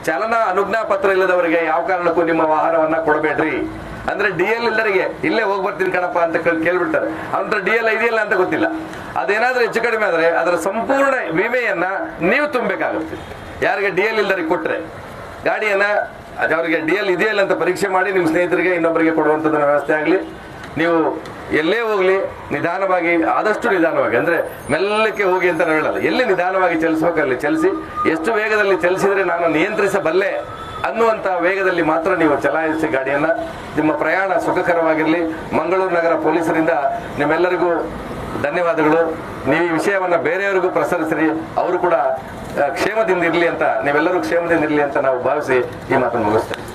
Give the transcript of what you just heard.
ಚಾಲನಾ ಅನುಜ್ಞಾ ಪತ್ರ ಇಲ್ಲದವರಿಗೆ ಯಾವ ಕಾರಣಕ್ಕೂ ನಿಮ್ಮ ವಾಹನವನ್ನ ಕೊಡಬೇಡ್ರಿ. ಅಂದ್ರೆ DL ಇಲ್ಲದರಿಗೆ ಇಲ್ಲೇ ಹೋಗಿ ಬರ್ತೀನಿ ಕಣಪ್ಪ ಅಂತ ಕೇಳ್ಬಿಡ್ತಾರೆ. ಅವ್ರ DL ಇದೆಯಲ್ಲ ಅಂತ ಗೊತ್ತಿಲ್ಲ. ಅದೇನಾದ್ರೂ ಹೆಚ್ಚು ಕಡಿಮೆ ಆದ್ರೆ ಅದರ ಸಂಪೂರ್ಣ ವಿಮೆಯನ್ನ ನೀವು ತುಂಬಬೇಕಾಗುತ್ತೆ. ಯಾರಿಗೆ DL ಇಲ್ಲದರಿಗೆ ಕೊಟ್ರೆ ಗಾಡಿಯನ್ನ ಅವರಿಗೆ DL ಇದೆಯಲ್ಲ ಅಂತ ಪರೀಕ್ಷೆ ಮಾಡಿ ನಿಮ್ಮ ಸ್ನೇಹಿತರಿಗೆ ಇನ್ನೊಬ್ಬರಿಗೆ ಕೊಡುವಂಥದ್ದನ್ನ ವ್ಯವಸ್ಥೆ ಆಗಲಿ. ನೀವು ಎಲ್ಲೇ ಹೋಗ್ಲಿ ನಿಧಾನವಾಗಿ, ಆದಷ್ಟು ನಿಧಾನವಾಗಿ, ಅಂದ್ರೆ ಮೆಲ್ಲಕ್ಕೆ ಹೋಗಿ ಅಂತ ನಾನು ಹೇಳಲ್ಲ. ಎಲ್ಲಿ ನಿಧಾನವಾಗಿ ಚಲಿಸಬೇಕಲ್ಲಿ ಚಲಿಸಿ. ಎಷ್ಟು ವೇಗದಲ್ಲಿ ಚಲಿಸಿದ್ರೆ ನಾನು ನಿಯಂತ್ರಿಸಬಲ್ಲೆ ಅನ್ನುವಂಥ ವೇಗದಲ್ಲಿ ಮಾತ್ರ ನೀವು ಚಲಾಯಿಸಿ ಗಾಡಿಯನ್ನ. ನಿಮ್ಮ ಪ್ರಯಾಣ ಸುಖಕರವಾಗಿರಲಿ. ಮಂಗಳೂರು ನಗರ ಪೊಲೀಸರಿಂದ ನಿಮ್ಮೆಲ್ಲರಿಗೂ ಧನ್ಯವಾದಗಳು. ನೀವು ಈ ವಿಷಯವನ್ನ ಬೇರೆಯವರಿಗೂ ಪ್ರಸರಿಸಿರಿ, ಅವರು ಕೂಡ ಕ್ಷೇಮದಿಂದ ಇರಲಿ ಅಂತ, ನೀವೆಲ್ಲರೂ ಕ್ಷೇಮದಿಂದ ಇರಲಿ ಅಂತ ನಾವು ಭಾವಿಸಿ ಈ ಮಾತನ್ನು ಮುಗಿಸ್ತೇವೆ.